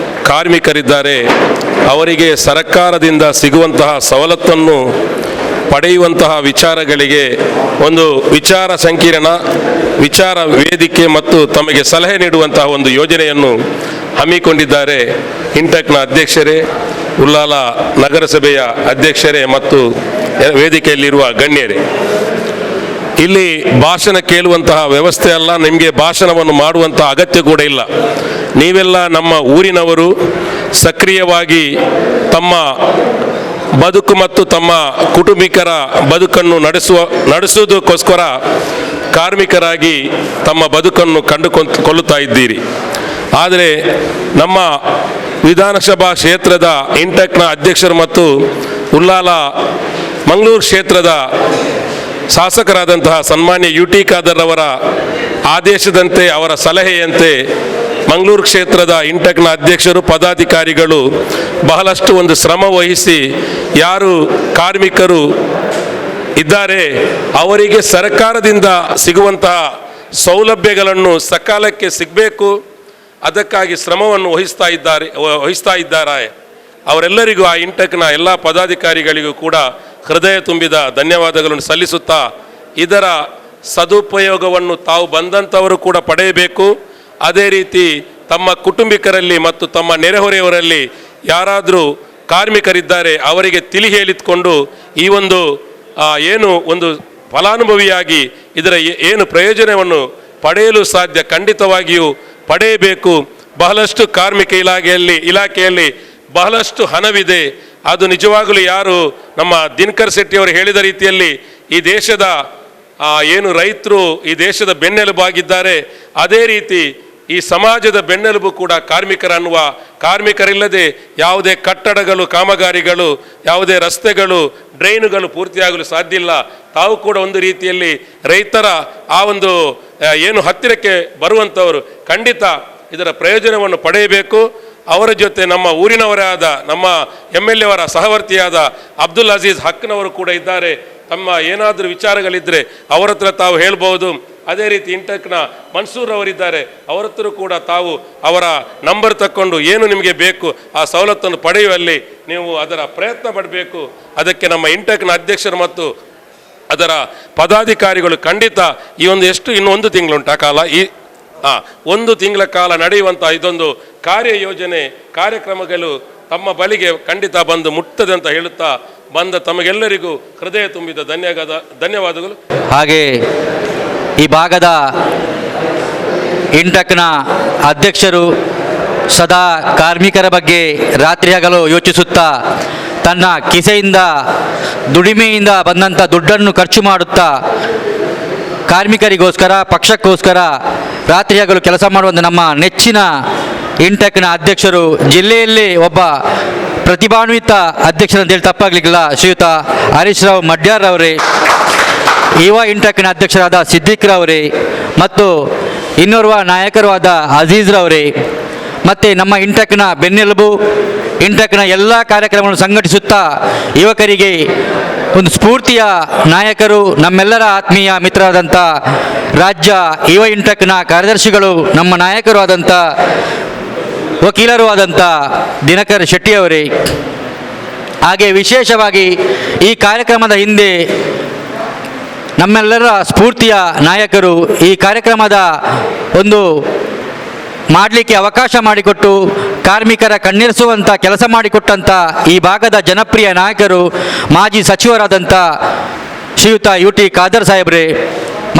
ಕಾರ್ಮಿಕರಿದ್ದಾರೆ ಅವರಿಗೆ ಸರ್ಕಾರದಿಂದ ಸಿಗುವಂತಹ ಸವಲತ್ತನ್ನು ಪಡೆಯುವಂತಹ ವಿಚಾರಗಳಿಗೆ ಒಂದು ವಿಚಾರ ಸಂಕಿರಣ, ವಿಚಾರ ವೇದಿಕೆ ಮತ್ತು ತಮಗೆ ಸಲಹೆ ನೀಡುವಂತಹ ಒಂದು ಯೋಜನೆಯನ್ನು ಹಮ್ಮಿಕೊಂಡಿದ್ದಾರೆ. ಇಂಟೆಕ್ನ ಅಧ್ಯಕ್ಷರೇ, ಉಳ್ಳಾಲ ನಗರಸಭೆಯ ಅಧ್ಯಕ್ಷರೇ ಮತ್ತು ವೇದಿಕೆಯಲ್ಲಿರುವ ಗಣ್ಯರೇ, ಇಲ್ಲಿ ಭಾಷಣ ಕೇಳುವಂತಹ ವ್ಯವಸ್ಥೆ ಅಲ್ಲ, ನಿಮಗೆ ಭಾಷಣವನ್ನು ಮಾಡುವಂತಹ ಅಗತ್ಯ ಕೂಡ ಇಲ್ಲ. ನೀವೆಲ್ಲ ನಮ್ಮ ಊರಿನವರು, ಸಕ್ರಿಯವಾಗಿ ತಮ್ಮ ಬದುಕು ಮತ್ತು ತಮ್ಮ ಕುಟುಂಬಿಕರ ಬದುಕನ್ನು ನಡೆಸುವುದಕ್ಕೋಸ್ಕರ ಕಾರ್ಮಿಕರಾಗಿ ತಮ್ಮ ಬದುಕನ್ನು ಕಂಡುಕೊಳ್ಳುತ್ತಾ ಇದ್ದೀರಿ. ಆದರೆ ನಮ್ಮ ವಿಧಾನಸಭಾ ಕ್ಷೇತ್ರದ ಇಂಟೆಕ್ನ ಅಧ್ಯಕ್ಷರು ಮತ್ತು ಉಳ್ಳಾಲ ಮಂಗಳೂರು ಕ್ಷೇತ್ರದ ಶಾಸಕರಾದಂತಹ ಸನ್ಮಾನ್ಯ ಯು ಟಿ ಖಾದರ್ ಅವರ ಆದೇಶದಂತೆ, ಅವರ ಸಲಹೆಯಂತೆ ಮಂಗಳೂರು ಕ್ಷೇತ್ರದ ಇಂಟೆಕ್ನ ಅಧ್ಯಕ್ಷರು, ಪದಾಧಿಕಾರಿಗಳು ಬಹಳಷ್ಟು ಒಂದು ಶ್ರಮ ವಹಿಸಿ ಯಾರು ಕಾರ್ಮಿಕರು ಇದ್ದಾರೆ ಅವರಿಗೆ ಸರ್ಕಾರದಿಂದ ಸಿಗುವಂತಹ ಸೌಲಭ್ಯಗಳನ್ನು ಸಕಾಲಕ್ಕೆ ಸಿಗಬೇಕು, ಅದಕ್ಕಾಗಿ ಶ್ರಮವನ್ನು ವಹಿಸ್ತಾ ಇದ್ದಾರೆ. ಅವರೆಲ್ಲರಿಗೂ ಆ ಇಂಟೆಕ್ನ ಎಲ್ಲ ಪದಾಧಿಕಾರಿಗಳಿಗೂ ಕೂಡ ಹೃದಯ ತುಂಬಿದ ಧನ್ಯವಾದಗಳನ್ನು ಸಲ್ಲಿಸುತ್ತಾ, ಇದರ ಸದುಪಯೋಗವನ್ನು ತಾವು ಬಂದಂಥವರು ಕೂಡ ಪಡೆಯಬೇಕು. ಅದೇ ರೀತಿ ತಮ್ಮ ಕುಟುಂಬಿಕರಲ್ಲಿ ಮತ್ತು ತಮ್ಮ ನೆರೆಹೊರೆಯವರಲ್ಲಿ ಯಾರಾದರೂ ಕಾರ್ಮಿಕರಿದ್ದಾರೆ ಅವರಿಗೆ ತಿಳಿ ಹೇಳಿಕೊಂಡು ಈ ಒಂದು ಒಂದು ಫಲಾನುಭವಿಯಾಗಿ ಇದರ ಏನು ಪ್ರಯೋಜನವನ್ನು ಪಡೆಯಲು ಸಾಧ್ಯ, ಖಂಡಿತವಾಗಿಯೂ ಪಡೆಯಬೇಕು. ಬಹಳಷ್ಟು ಕಾರ್ಮಿಕ ಇಲಾಖೆಯಲ್ಲಿ ಬಹಳಷ್ಟು ಹಣವಿದೆ. ಅದು ನಿಜವಾಗಲೂ ಯಾರು ನಮ್ಮ ದಿನಕರ್ ಶೆಟ್ಟಿ ಅವರು ಹೇಳಿದ ರೀತಿಯಲ್ಲಿ ಈ ದೇಶದ ಏನು ರೈತರು ಈ ದೇಶದ ಬೆನ್ನೆಲುಬಾಗಿದ್ದಾರೆ, ಅದೇ ರೀತಿ ಈ ಸಮಾಜದ ಬೆನ್ನೆಲುಬು ಕೂಡ ಕಾರ್ಮಿಕರಿಲ್ಲದೆ ಯಾವುದೇ ಕಟ್ಟಡಗಳು, ಕಾಮಗಾರಿಗಳು, ಯಾವುದೇ ರಸ್ತೆಗಳು, ಡ್ರೈನುಗಳು ಪೂರ್ತಿಯಾಗಲು ಸಾಧ್ಯ ಇಲ್ಲ. ತಾವು ಕೂಡ ಒಂದು ರೀತಿಯಲ್ಲಿ ರೈತರ ಆ ಒಂದು ಏನು ಹತ್ತಿರಕ್ಕೆ ಬರುವಂಥವರು ಖಂಡಿತ ಇದರ ಪ್ರಯೋಜನವನ್ನು ಪಡೆಯಬೇಕು. ಅವರ ಜೊತೆ ನಮ್ಮ ಊರಿನವರೇ ಆದ ನಮ್ಮ MLA ಅವರ ಸಹವರ್ತಿಯಾದ ಅಬ್ದುಲ್ ಅಜೀಜ್ ಹಕ್ನವರು ಕೂಡ ಇದ್ದಾರೆ. ತಮ್ಮ ಏನಾದರೂ ವಿಚಾರಗಳಿದ್ದರೆ ಅವರ ಹತ್ರ ತಾವು ಹೇಳ್ಬೋದು. ಅದೇ ರೀತಿ ಇಂಟೆಕ್ನ ಮನ್ಸೂರ್ ಅವರಿದ್ದಾರೆ, ಅವರ ಹತ್ರ ಕೂಡ ತಾವು ಅವರ ನಂಬರ್ ತಕ್ಕೊಂಡು ಏನು ನಿಮಗೆ ಬೇಕು ಆ ಸವಲತ್ತನ್ನು ಪಡೆಯುವಲ್ಲಿ ನೀವು ಅದರ ಪ್ರಯತ್ನ ಪಡಬೇಕು. ಅದಕ್ಕೆ ನಮ್ಮ ಇಂಟೆಕ್ನ ಅಧ್ಯಕ್ಷರು ಮತ್ತು ಅದರ ಪದಾಧಿಕಾರಿಗಳು ಖಂಡಿತ ಈ ಒಂದು ಇನ್ನೊಂದು ತಿಂಗಳುಂಟು ಆ ಕಾಲ, ಒಂದು ತಿಂಗಳ ಕಾಲ ನಡೆಯುವಂಥ ಇದೊಂದು ಕಾರ್ಯಯೋಜನೆ ಕಾರ್ಯಕ್ರಮಗಳು ತಮ್ಮ ಬಳಿಗೆ ಖಂಡಿತ ಬಂದು ಮುಟ್ತದೆ ಅಂತ ಹೇಳುತ್ತಾ ಬಂದ ತಮಗೆಲ್ಲರಿಗೂ ಹೃದಯ ತುಂಬಿದ ಧನ್ಯವಾದಗಳು. ಹಾಗೆ ಈ ಭಾಗದ ಇಂಟೆಕ್ನ ಅಧ್ಯಕ್ಷರು ಸದಾ ಕಾರ್ಮಿಕರ ಬಗ್ಗೆ ರಾತ್ರಿ ಹಗಲು ಯೋಚಿಸುತ್ತಾ ತನ್ನ ಕಿಸೆಯಿಂದ ದುಡಿಮೆಯಿಂದ ಬಂದಂಥ ದುಡ್ಡನ್ನು ಖರ್ಚು ಮಾಡುತ್ತಾ ಕಾರ್ಮಿಕರಿಗೋಸ್ಕರ ಪಕ್ಷಕ್ಕೋಸ್ಕರ ರಾತ್ರಿ ಹಗಲು ಕೆಲಸ ಮಾಡುವಂಥ ನಮ್ಮ ನೆಚ್ಚಿನ ಇಂಟೆಕ್ನ ಅಧ್ಯಕ್ಷರು, ಜಿಲ್ಲೆಯಲ್ಲಿ ಒಬ್ಬ ಪ್ರತಿಭಾನ್ವಿತ ಅಧ್ಯಕ್ಷರಂತೇಳಿ ತಪ್ಪಾಗಲಿಕ್ಕಿಲ್ಲ, ಶ್ರೀಯುತ ಹರೀಶ್ ರಾವ್ ಮಡ್ಯಾರವರೇ, ಯುವ ಇಂಟೆಕ್ನ ಅಧ್ಯಕ್ಷರಾದ ಸಿದ್ದಿಕ್ರವರೇ ಮತ್ತು ಇನ್ನೋರ್ವ ನಾಯಕರು ಆದ ಅಜೀಜ್ರವರೇ, ಮತ್ತು ನಮ್ಮ ಇಂಟೆಕ್ನ ಬೆನ್ನೆಲುಬು, ಇಂಟೆಕ್ನ ಎಲ್ಲ ಕಾರ್ಯಕ್ರಮಗಳನ್ನು ಸಂಘಟಿಸುತ್ತಾ ಯುವಕರಿಗೆ ಒಂದು ಸ್ಫೂರ್ತಿಯ ನಾಯಕರು, ನಮ್ಮೆಲ್ಲರ ಆತ್ಮೀಯ ಮಿತ್ರರಾದಂಥ ರಾಜ್ಯ ಯುವ ಇಂಟೆಕ್ನ ಕಾರ್ಯದರ್ಶಿಗಳು, ನಮ್ಮ ನಾಯಕರು ಆದಂಥ ವಕೀಲರು ಆದಂಥ ದಿನಕರ್ ಶೆಟ್ಟಿಯವರೇ, ಹಾಗೆ ವಿಶೇಷವಾಗಿ ಈ ಕಾರ್ಯಕ್ರಮದ ಹಿಂದೆ ನಮ್ಮೆಲ್ಲರ ಸ್ಫೂರ್ತಿಯ ನಾಯಕರು. ಈ ಕಾರ್ಯಕ್ರಮದ ಒಂದು ಮಾಡಲಿಕ್ಕೆ ಅವಕಾಶ ಮಾಡಿಕೊಟ್ಟು ಕಾರ್ಮಿಕರ ಕಣ್ಣೀರಿಸುವಂಥ ಕೆಲಸ ಮಾಡಿಕೊಟ್ಟಂಥ ಈ ಭಾಗದ ಜನಪ್ರಿಯ ನಾಯಕರು ಮಾಜಿ ಸಚಿವರಾದಂಥ ಶ್ರೀಯುತ ಯು ಟಿ ಖಾದರ್ ಸಾಹೇಬ್ರೆ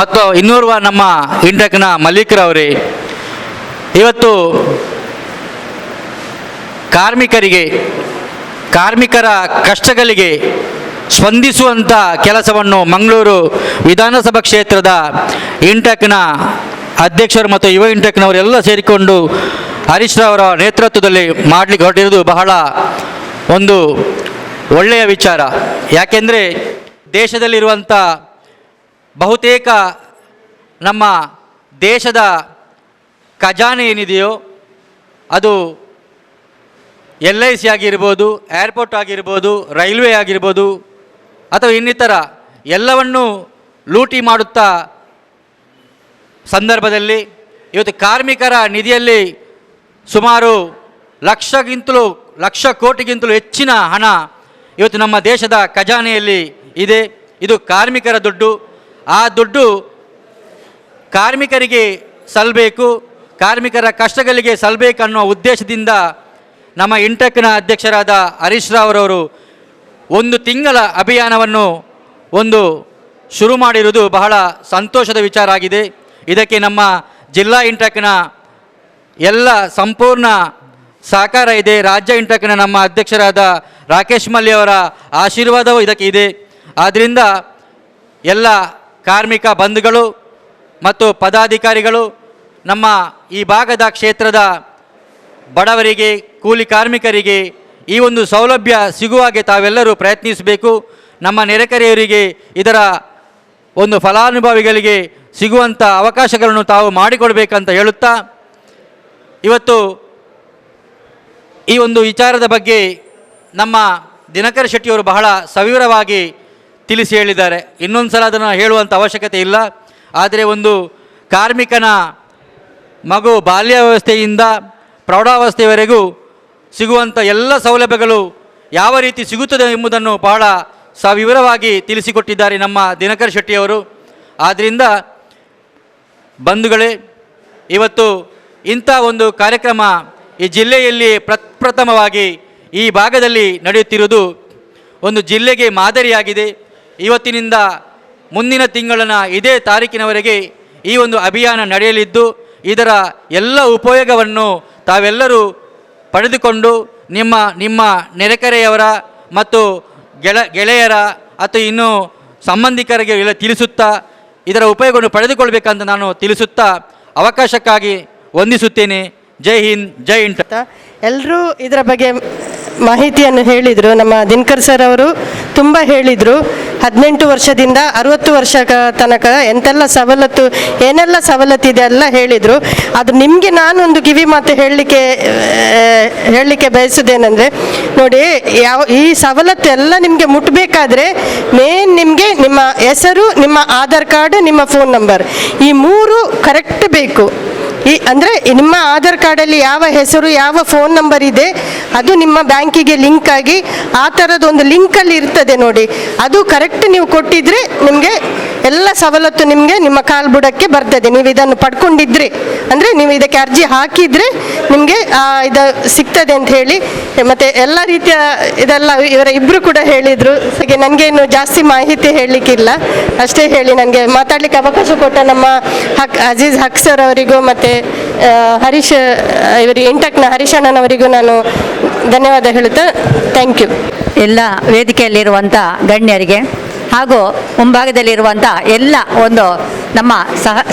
ಮತ್ತು ಇನ್ನೋರ್ವ ನಮ್ಮ ಇಂಟೆಕ್ನ ಮಲ್ಲಿಕ್ರವರೇ, ಇವತ್ತು ಕಾರ್ಮಿಕರ ಕಷ್ಟಗಳಿಗೆ ಸ್ಪಂದಿಸುವಂಥ ಕೆಲಸವನ್ನು ಮಂಗಳೂರು ವಿಧಾನಸಭಾ ಕ್ಷೇತ್ರದ ಇಂಟೆಕ್ನ ಅಧ್ಯಕ್ಷರು ಮತ್ತು ಯುವ ಇಂಟೆಕ್ನವರೆಲ್ಲ ಸೇರಿಕೊಂಡು ಹರೀಶ್ ರಾವರ ನೇತೃತ್ವದಲ್ಲಿ ಮಾಡಲಿಕ್ಕೆ ಹೊರಟಿರುವುದು ಬಹಳ ಒಂದು ಒಳ್ಳೆಯ ವಿಚಾರ. ಯಾಕೆಂದರೆ ದೇಶದಲ್ಲಿರುವಂಥ ಬಹುತೇಕ ನಮ್ಮ ದೇಶದ ಖಜಾನೆ ಏನಿದೆಯೋ ಅದು LIC ಆಗಿರ್ಬೋದು, ಏರ್ಪೋರ್ಟ್ ಆಗಿರ್ಬೋದು, ರೈಲ್ವೆ ಆಗಿರ್ಬೋದು ಅಥವಾ ಇನ್ನಿತರ ಎಲ್ಲವನ್ನೂ ಲೂಟಿ ಮಾಡುತ್ತಾ ಸಂದರ್ಭದಲ್ಲಿ ಇವತ್ತು ಕಾರ್ಮಿಕರ ನಿಧಿಯಲ್ಲಿ ಸುಮಾರು ಲಕ್ಷ ಕೋಟಿಗಿಂತಲೂ ಹೆಚ್ಚಿನ ಹಣ ಇವತ್ತು ನಮ್ಮ ದೇಶದ ಖಜಾನೆಯಲ್ಲಿ ಇದೆ. ಇದು ಕಾರ್ಮಿಕರ ದುಡ್ಡು. ಆ ದುಡ್ಡು ಕಾರ್ಮಿಕರಿಗೆ ಸಲ್ಲಬೇಕು, ಕಾರ್ಮಿಕರ ಕಷ್ಟಗಳಿಗೆ ಸಲ್ಲಬೇಕು ಅನ್ನೋ ಉದ್ದೇಶದಿಂದ ನಮ್ಮ ಇಂಟೆಕ್ನ ಅಧ್ಯಕ್ಷರಾದ ಹರೀಶ್ ರಾವ್ರವರು ಒಂದು ತಿಂಗಳ ಅಭಿಯಾನವನ್ನು ಶುರು ಮಾಡಿರುವುದು ಬಹಳ ಸಂತೋಷದ ವಿಚಾರ ಆಗಿದೆ. ಇದಕ್ಕೆ ನಮ್ಮ ಜಿಲ್ಲಾ ಇಂಟೆಕ್ನ ಎಲ್ಲ ಸಂಪೂರ್ಣ ಸಹಕಾರ ಇದೆ. ರಾಜ್ಯ ಇಂಟೆಕ್ನ ನಮ್ಮ ಅಧ್ಯಕ್ಷರಾದ ರಾಕೇಶ್ ಮಲ್ಲಿಯವರ ಆಶೀರ್ವಾದವೂ ಇದಕ್ಕೆ ಇದೆ. ಆದ್ದರಿಂದ ಎಲ್ಲ ಕಾರ್ಮಿಕ ಬಂಧುಗಳು ಮತ್ತು ಪದಾಧಿಕಾರಿಗಳು ನಮ್ಮ ಈ ಭಾಗದ ಕ್ಷೇತ್ರದ ಬಡವರಿಗೆ, ಕೂಲಿ ಕಾರ್ಮಿಕರಿಗೆ ಈ ಒಂದು ಸೌಲಭ್ಯ ಸಿಗುವಾಗೆ ತಾವೆಲ್ಲರೂ ಪ್ರಯತ್ನಿಸಬೇಕು. ನಮ್ಮ ನೆರೆಕರೆಯವರಿಗೆ ಇದರ ಒಂದು ಫಲಾನುಭವಿಗಳಿಗೆ ಸಿಗುವಂಥ ಅವಕಾಶಗಳನ್ನು ತಾವು ಮಾಡಿಕೊಡ್ಬೇಕಂತ ಹೇಳುತ್ತಾ, ಇವತ್ತು ಈ ಒಂದು ವಿಚಾರದ ಬಗ್ಗೆ ನಮ್ಮ ದಿನಕರ್ ಶೆಟ್ಟಿಯವರು ಬಹಳ ಸವಿವರವಾಗಿ ತಿಳಿಸಿ ಹೇಳಿದ್ದಾರೆ. ಇನ್ನೊಂದು ಸಲ ಅದನ್ನು ಹೇಳುವಂಥ ಅವಶ್ಯಕತೆ ಇಲ್ಲ. ಆದರೆ ಒಂದು ಕಾರ್ಮಿಕನ ಮಗು ಬಾಲ್ಯಾವಸ್ಥೆಯಿಂದ ಪ್ರೌಢಾವಸ್ಥೆಯವರೆಗೂ ಸಿಗುವಂಥ ಎಲ್ಲ ಸೌಲಭ್ಯಗಳು ಯಾವ ರೀತಿ ಸಿಗುತ್ತದೆ ಎಂಬುದನ್ನು ಬಹಳ ಸವಿವರವಾಗಿ ತಿಳಿಸಿಕೊಟ್ಟಿದ್ದಾರೆ ನಮ್ಮ ದಿನಕರ್ ಶೆಟ್ಟಿಯವರು. ಆದ್ದರಿಂದ ಬಂಧುಗಳೇ, ಇವತ್ತು ಇಂಥ ಒಂದು ಕಾರ್ಯಕ್ರಮ ಈ ಜಿಲ್ಲೆಯಲ್ಲಿ ಪ್ರಪ್ರಥಮವಾಗಿ ಈ ಭಾಗದಲ್ಲಿ ನಡೆಯುತ್ತಿರುವುದು ಒಂದು ಜಿಲ್ಲೆಗೆ ಮಾದರಿಯಾಗಿದೆ. ಇವತ್ತಿನಿಂದ ಮುಂದಿನ ತಿಂಗಳಿನ ಇದೇ ತಾರೀಕಿನವರೆಗೆ ಈ ಒಂದು ಅಭಿಯಾನ ನಡೆಯಲಿದ್ದು, ಇದರ ಎಲ್ಲ ಉಪಯೋಗವನ್ನು ತಾವೆಲ್ಲರೂ ಪಡೆದುಕೊಂಡು ನಿಮ್ಮ ನೆರೆಕರೆಯವರ ಮತ್ತು ಗೆಳೆಯರ ಅಥವಾ ಇನ್ನೂ ಸಂಬಂಧಿಕರಿಗೆ ಎಲ್ಲ ತಿಳಿಸುತ್ತಾ ಇದರ ಉಪಯೋಗವನ್ನು ಪಡೆದುಕೊಳ್ಬೇಕಂತ ನಾನು ತಿಳಿಸುತ್ತಾ ಅವಕಾಶಕ್ಕಾಗಿ ವಂದಿಸುತ್ತೇನೆ. ಜೈ ಹಿಂದ್, ಜೈ ಇಂಟ. ಎಲ್ಲರೂ ಇದರ ಬಗ್ಗೆ ಮಾಹಿತಿಯನ್ನು ಹೇಳಿದರು. ನಮ್ಮ ದಿನಕರ್ ಸರ್ ಅವರು ತುಂಬ ಹೇಳಿದರು. 18 ವರ್ಷದಿಂದ 60 ವರ್ಷ ತನಕ ಎಂತೆಲ್ಲ ಸವಲತ್ತು, ಏನೆಲ್ಲ ಸವಲತ್ತಿದೆ ಎಲ್ಲ ಹೇಳಿದರು. ಅದು ನಿಮಗೆ ನಾನೊಂದು ಕಿವಿ ಮಾತು ಹೇಳಲಿಕ್ಕೆ ಬಯಸೋದೇನೆಂದರೆ, ನೋಡಿ, ಈ ಸವಲತ್ತು ಎಲ್ಲ ನಿಮಗೆ ಮುಟ್ಟಬೇಕಾದ್ರೆ ಮೇನ್ ನಿಮಗೆ ನಿಮ್ಮ ಹೆಸರು, ನಿಮ್ಮ ಆಧಾರ್ ಕಾರ್ಡ್, ನಿಮ್ಮ ಫೋನ್ ನಂಬರ್, ಈ 3 ಕರೆಕ್ಟ್ ಬೇಕು. ಅಂದರೆ ನಿಮ್ಮ ಆಧಾರ್ ಕಾರ್ಡಲ್ಲಿ ಯಾವ ಹೆಸರು, ಯಾವ ಫೋನ್ ನಂಬರ್ ಇದೆ, ಅದು ನಿಮ್ಮ ಬ್ಯಾಂಕಿಗೆ ಲಿಂಕ್ ಆಗಿ ಆ ಥರದೊಂದು ಲಿಂಕಲ್ಲಿ ಇರ್ತದೆ ನೋಡಿ. ಅದು ಕರೆಕ್ಟ್ ನೀವು ಕೊಟ್ಟಿದ್ರೆ ನಿಮಗೆ ಎಲ್ಲ ಸವಲತ್ತು ನಿಮಗೆ ನಿಮ್ಮ ಕಾಲ್ಬುಡಕ್ಕೆ ಬರ್ತದೆ. ನೀವು ಇದನ್ನು ಪಡ್ಕೊಂಡಿದ್ರಿ ಅಂದರೆ, ನೀವು ಇದಕ್ಕೆ ಅರ್ಜಿ ಹಾಕಿದರೆ ನಿಮಗೆ ಇದು ಸಿಗ್ತದೆ ಅಂತ ಹೇಳಿ. ಮತ್ತು ಎಲ್ಲ ರೀತಿಯ ಇದೆಲ್ಲ ಇಬ್ಬರು ಕೂಡ ಹೇಳಿದರು. ಹಾಗೆ ನನಗೇನು ಜಾಸ್ತಿ ಮಾಹಿತಿ ಹೇಳಲಿಕ್ಕಿಲ್ಲ, ಅಷ್ಟೇ ಹೇಳಿ ನನಗೆ ಮಾತಾಡಲಿಕ್ಕೆ ಅವಕಾಶ ಕೊಟ್ಟ ನಮ್ಮ ಅಜೀಜ್ ಹಕ್ ಸರ್ ಅವರಿಗೂ ಮತ್ತು ಹರೀಶ್ ಇವರಿಗೆ ಇಂಟೆಕ್ನ ಹರೀಶ್ ಅಣ್ಣನವರಿಗೂ ನಾನು ಧನ್ಯವಾದ ಹೇಳುತ್ತಾ ಥ್ಯಾಂಕ್ ಯು. ಎಲ್ಲ ವೇದಿಕೆಯಲ್ಲಿರುವಂಥ ಗಣ್ಯರಿಗೆ ಹಾಗೂ ಮುಂಭಾಗದಲ್ಲಿರುವಂಥ ಎಲ್ಲ ಒಂದು ನಮ್ಮ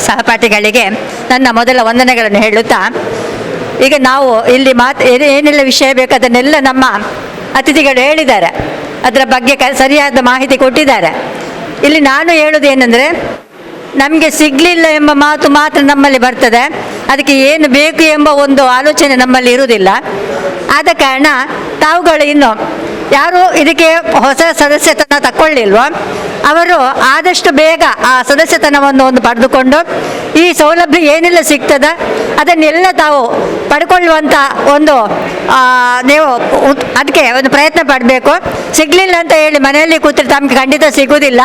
ಸಹಪಾಠಿಗಳಿಗೆ ನನ್ನ ಮೊದಲ ವಂದನೆಗಳನ್ನು ಹೇಳುತ್ತಾ, ಈಗ ನಾವು ಇಲ್ಲಿ ಏನೆಲ್ಲ ವಿಷಯ ಬೇಕು ಅದನ್ನೆಲ್ಲ ನಮ್ಮ ಅತಿಥಿಗಳು ಹೇಳಿದ್ದಾರೆ. ಅದರ ಬಗ್ಗೆ ಸರಿಯಾದ ಮಾಹಿತಿ ಕೊಟ್ಟಿದ್ದಾರೆ. ಇಲ್ಲಿ ನಾನು ಹೇಳೋದೇನೆಂದರೆ, ನಮಗೆ ಸಿಗಲಿಲ್ಲ ಎಂಬ ಮಾತು ಮಾತ್ರ ನಮ್ಮಲ್ಲಿ ಬರ್ತದೆ. ಅದಕ್ಕೆ ಏನು ಬೇಕು ಎಂಬ ಒಂದು ಆಲೋಚನೆ ನಮ್ಮಲ್ಲಿ ಇರುವುದಿಲ್ಲ. ಆದ ಕಾರಣ ತಾವುಗಳು ಇನ್ನು ಯಾರು ಇದಕ್ಕೆ ಹೊಸ ಸದಸ್ಯತನ ತಗೊಳ್ಳಿಲ್ವೋ ಅವರು ಆದಷ್ಟು ಬೇಗ ಆ ಸದಸ್ಯತನವನ್ನು ಪಡೆದುಕೊಂಡು ಈ ಸೌಲಭ್ಯ ಏನೆಲ್ಲ ಸಿಗ್ತದ ಅದನ್ನೆಲ್ಲ ತಾವು ಪಡ್ಕೊಳ್ಳುವಂಥ ಒಂದು ನೀವು ಅದಕ್ಕೆ ಒಂದು ಪ್ರಯತ್ನ ಪಡಬೇಕು. ಸಿಗಲಿಲ್ಲ ಅಂತ ಹೇಳಿ ಮನೆಯಲ್ಲಿ ಕೂತ್ರೆ ತಮಗೆ ಖಂಡಿತ ಸಿಗುವುದಿಲ್ಲ.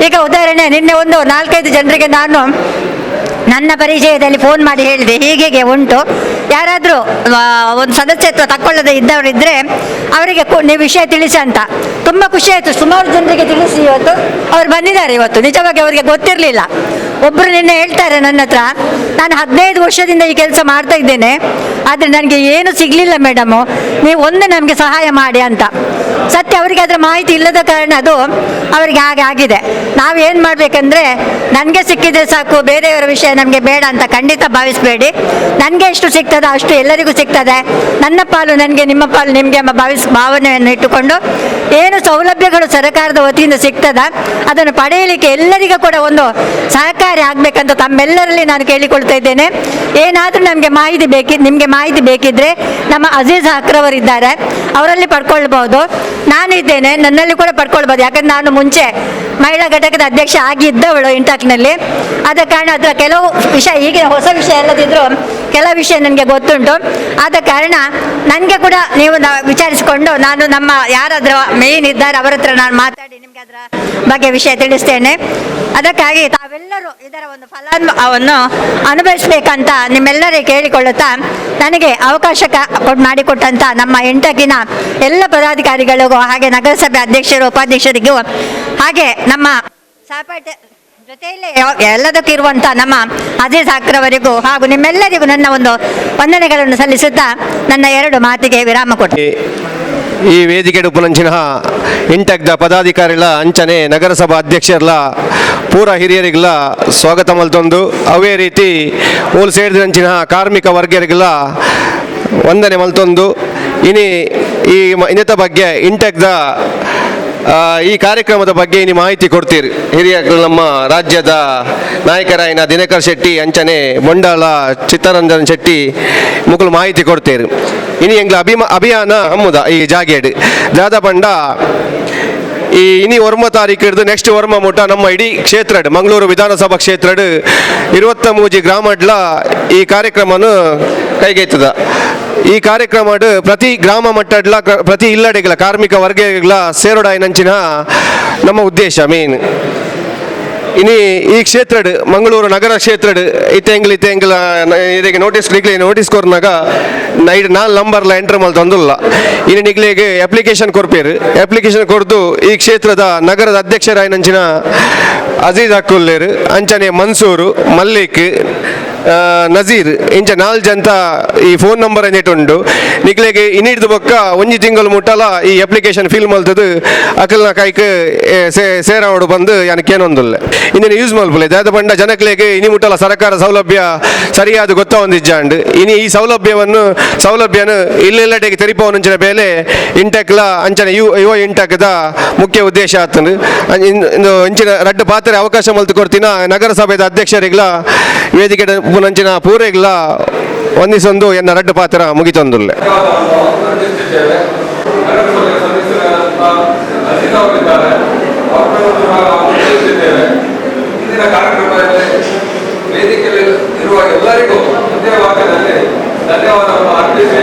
ಈಗ ಉದಾಹರಣೆ, ನಿನ್ನೆ ಒಂದು 4-5 ಜನರಿಗೆ ನಾನು ನನ್ನ ಪರಿಚಯದಲ್ಲಿ ಫೋನ್ ಮಾಡಿ ಹೇಳಿದೆ, ಹೀಗೆ ಉಂಟು, ಯಾರಾದರೂ ಒಂದು ಸದಸ್ಯತ್ವ ತಕ್ಕೊಳ್ಳದೆ ಇದ್ದವರಿದ್ದರೆ ಅವರಿಗೆ ನೀವು ವಿಷಯ ತಿಳಿಸಿ ಅಂತ. ತುಂಬ ಖುಷಿ ಆಯಿತು, ಸುಮಾರು ಜನರಿಗೆ ತಿಳಿಸಿ ಇವತ್ತು ಅವ್ರು ಬಂದಿದ್ದಾರೆ. ಇವತ್ತು ನಿಜವಾಗಿ ಅವರಿಗೆ ಗೊತ್ತಿರಲಿಲ್ಲ. ಒಬ್ಬರು ನಿನ್ನೆ ಹೇಳ್ತಾರೆ ನನ್ನ ಹತ್ರ, ನಾನು 15 ವರ್ಷದಿಂದ ಈ ಕೆಲಸ ಮಾಡ್ತಾ ಇದ್ದೇನೆ, ಆದರೆ ನನಗೆ ಏನು ಸಿಗಲಿಲ್ಲ ಮೇಡಮು, ನೀವು ಒಂದು ನಮಗೆ ಸಹಾಯ ಮಾಡಿ ಅಂತ. ಸತ್ಯ, ಅವರಿಗೆ ಅದರ ಮಾಹಿತಿ ಇಲ್ಲದ ಕಾರಣ ಅದು ಅವರಿಗೆ ಹಾಗೆ ಆಗಿದೆ. ನಾವೇನು ಮಾಡಬೇಕಂದ್ರೆ, ನನಗೆ ಸಿಕ್ಕಿದ್ರೆ ಸಾಕು, ಬೇರೆಯವರ ವಿಷಯ ನಮಗೆ ಬೇಡ ಅಂತ ಖಂಡಿತ ಭಾವಿಸಬೇಡಿ. ನನಗೆ ಎಷ್ಟು ಸಿಗ್ತದೆ ಅಷ್ಟು ಎಲ್ಲರಿಗೂ ಸಿಗ್ತದೆ, ನನ್ನ ಪಾಲು ನನಗೆ, ನಿಮ್ಮ ಪಾಲು ನಿಮಗೆ ಎಂಬ ಭಾವನೆಯನ್ನು ಇಟ್ಟುಕೊಂಡು ಏನು ಸೌಲಭ್ಯಗಳು ಸರ್ಕಾರದ ವತಿಯಿಂದ ಸಿಗ್ತದ ಅದನ್ನು ಪಡೆಯಲಿಕ್ಕೆ ಎಲ್ಲರಿಗೂ ಕೂಡ ಒಂದು ಸಹಕಾರಿ ಆಗಬೇಕಂತ ತಮ್ಮೆಲ್ಲರಲ್ಲಿ ನಾನು ಕೇಳಿಕೊಳ್ತಾ ಇದ್ದೇನೆ. ಏನಾದರೂ ನಿಮಗೆ ಮಾಹಿತಿ ಬೇಕಿದ್ರೆ ನಮ್ಮ ಅಜೀಜ್ ಅಕ್ರವರಿದ್ದಾರೆ, ಅವರಲ್ಲಿ ಪಡ್ಕೊಳ್ಬೋದು. ನಾನಿದ್ದೇನೆ, ನನ್ನಲ್ಲಿ ಕೂಡ ಪಡ್ಕೊಳ್ಬೋದು. ಯಾಕಂದ್ರೆ ನಾನು ಮುಂಚೆ ಮಹಿಳಾ ಘಟಕದ ಅಧ್ಯಕ್ಷ ಆಗಿದ್ದವಳು ಇಂಟಾಕ್ನಲ್ಲಿ. ಆದ ಕಾರಣ ಅದರ ಕೆಲವು ವಿಷಯ, ಈಗಿನ ಹೊಸ ವಿಷಯ ಎಲ್ಲದಿದ್ದರೂ ಕೆಲವು ವಿಷಯ ನನಗೆ ಗೊತ್ತುಂಟು. ಆದ ಕಾರಣ ನನಗೆ ಕೂಡ ನೀವು ವಿಚಾರಿಸಿಕೊಂಡು ನಾನು ನಮ್ಮ ಯಾರಾದರೂ ಮೇನ್ ಇದ್ದಾರೆ ಅವರ ಹತ್ರ ನಾನು ಮಾತಾಡಿ ನಿಮಗೆ ಅದರ ಬಗ್ಗೆ ವಿಷಯ ತಿಳಿಸ್ತೇನೆ. ಅದಕ್ಕಾಗಿ ತಾವೆಲ್ಲರೂ ಇದರ ಒಂದು ಫಲಾನುಭವವನ್ನು ಅನುಭವಿಸಬೇಕಂತ ನಿಮ್ಮೆಲ್ಲರಿಗೆ ಕೇಳಿಕೊಳ್ಳುತ್ತಾ, ನನಗೆ ಅವಕಾಶ ಮಾಡಿಕೊಟ್ಟಂಥ ನಮ್ಮ ಇಂಟಕಿನ ಎಲ್ಲ ಪದಾಧಿಕಾರಿಗಳಿಗೂ, ಹಾಗೆ ನಗರಸಭೆ ಅಧ್ಯಕ್ಷರು ಉಪಾಧ್ಯಕ್ಷರಿಗೂ, ಹಾಗೆ ನಮ್ಮ ಸಹಪಾಠಿ ಜೊತೆಯಲ್ಲೇ ಎಲ್ಲದಕ್ಕಿರುವಂಥ ನಮ್ಮ ಅಜೀಜ್ ಅಕ್ರವರಿಗೂ ಹಾಗೂ ನಿಮ್ಮೆಲ್ಲರಿಗೂ ನನ್ನ ಒಂದು ವಂದನೆಗಳನ್ನು ಸಲ್ಲಿಸುತ್ತಾ ನನ್ನ 2 ಮಾತಿಗೆ ವಿರಾಮ ಕೊಟ್ಟೆ. ಈ ವೇದಿಕೆ ಉಪನಂಚಿನ ಇಂಟಕ್ದ ಪದಾಧಿಕಾರಿಗಳ ಅಂಚನೆ ನಗರಸಭಾ ಅಧ್ಯಕ್ಷರಲ್ಲ ಪೂರ ಹಿರಿಯರಿಗೆಲ್ಲ ಸ್ವಾಗತ ಮಲ್ತೊಂದು, ಅವೇ ರೀತಿ ಹೋಲ್ ಸೇರಿದಂಚಿನ ಕಾರ್ಮಿಕ ವರ್ಗರಿಗೆಲ್ಲ ವಂದನೆ ಮಲ್ತೊಂದು. ಇನ್ನಿತ ಬಗ್ಗೆ ಇಂಟಕ್ದ ಈ ಕಾರ್ಯಕ್ರಮದ ಬಗ್ಗೆ ಇನ್ನು ಮಾಹಿತಿ ಕೊಡ್ತೀರಿ ಹಿರಿಯರು. ನಮ್ಮ ರಾಜ್ಯದ ನಾಯಕರಾಯಿನ ದಿನಕರ್ ಶೆಟ್ಟಿ ಅಂಚನೆ ಮೊಂಡಾಳ ಚಿತ್ತರಂಜನ್ ಶೆಟ್ಟಿ ಮುಕ್ಕಲು ಮಾಹಿತಿ ಕೊಡ್ತೀರಿ. ಎಂಗ್ಲ ಅಭಿಯಾನ ಹಮ್ಮುದ ಈ ಜಾಗೇಡು ಜಾದ ಪಂಡ ಇನಿ 1 ತಾರೀಕು ಹಿಡಿದು ನೆಕ್ಸ್ಟ್ ವರ್ಮ ಮುಟ್ಟ ನಮ್ಮ ಇಡೀ ಕ್ಷೇತ್ರಡ್ ಮಂಗಳೂರು ವಿಧಾನಸಭಾ ಕ್ಷೇತ್ರಡ್ 23 ಗ್ರಾಮಡ್ಲ ಈ ಕಾರ್ಯಕ್ರಮನು ಕೈಗೆತ್ತದ. ಈ ಕಾರ್ಯಕ್ರಮ ಪ್ರತಿ ಗ್ರಾಮ ಮಟ್ಟಡ್ಲ ಪ್ರತಿ ಇಲ್ಲಡೆಗಳ ಕಾರ್ಮಿಕ ವರ್ಗಗಳ ಸೇರೋಡಾಯಿ ನಂಚಿನ ನಮ್ಮ ಉದ್ದೇಶ ಮೇನ್. ಈ ಕ್ಷೇತ್ರಡ್ ಮಂಗಳೂರು ನಗರ ಕ್ಷೇತ್ರಡ್ ಇತ್ತೆಂಗ್ಲ ಇದಕ್ಕೆ ನೋಟಿಸ್ ಕೊರ್ನಾಗ ನೈಟ್ 4 ನಂಬರ್ಲ ಎಂಟ್ರ್ ಮಲ್ತೊಂದುಲ್ಲ. ನಿಗ್ಲಿಗೆ ಅಪ್ಲಿಕೇಶನ್ ಕೊರ್ಪೇರು. ಅಪ್ಲಿಕೇಶನ್ ಕೊರ್ದು ಈ ಕ್ಷೇತ್ರದ ನಗರದ ಅಧ್ಯಕ್ಷರಾಯ ನಂಚಿನ ಅಜೀಜ್ ಅಕ್ಕುಲ್ಲೇರು ಅಂಚನೆ ಮನ್ಸೂರು ಮಲ್ಲಿಕ್ ನಜೀರ್ ಇಂಚ 4 ಜನ ಈ ಫೋನ್ ನಂಬರ್ ಏನಿಟ್ಟುಂಡು ನಿಕ್ಲೆಗೆ ಇನ್ನಿಡ್ದು ಬೊಕ್ಕ 1 ತಿಂಗಳು ಮುಟ್ಟಲ ಈ ಅಪ್ಲಿಕೇಶನ್ ಫಿಲ್ ಮಲ್ತದು ಅಕಲ್ನ ಕೈಕ್ ಸೇರಾವಡು ಬಂದು ಏನೊಂದಿಲ್ಲ ಇನ್ನೇನು ಯೂಸ್ ಮಲ್ಪಲೆ ದಾದ ಬಂಡ ಜನಕ್ಲೆಗೆ ಇನಿ ಮುಟ್ಟಲ ಸರ್ಕಾರ ಸೌಲಭ್ಯ ಸರಿಯಾದ ಗೊತ್ತ ಒಂದಿಜ್ಜಾಂಡು ಈ ಸೌಲಭ್ಯನು ಇಲ್ಲೆಲ್ಲಡೆಗೆ ತೆರಿಪವನಂಚಿನ ಬೇಲೆ ಇಂಟೆಕ್ಲ ಅಂಚನೆ ಯುವ ಇಂಟಕ್ದ ಮುಖ್ಯ ಉದ್ದೇಶ ಆತನು ಇಂಚಿನ ರಡ್ಡು ಪಾತ್ರ ಅವಕಾಶ ಮಲ್ತು ಕೊಡ್ತೀನ ನಗರಸಭೆದ ಅಧ್ಯಕ್ಷರಿಗ್ಲ ವೇದಿಕೆ ನಂಚಿನ ಪೂರೆಗ್ಲ ಒಂದಿಸೊಂದು ಎನ್ನ ರಡ್ಡು ಪಾತ್ರ ಮುಗಿತೊಂದುಲ್ಲೆ. ಇಂದಿನ ಕಾರ್ಯಕ್ರಮದಲ್ಲಿ ವೇದಿಕೆಯಲ್ಲಿ ಇರುವ ಎಲ್ಲರಿಗೂ ಧನ್ಯವಾದವನ್ನು ಅರ್ಪಿಸಿ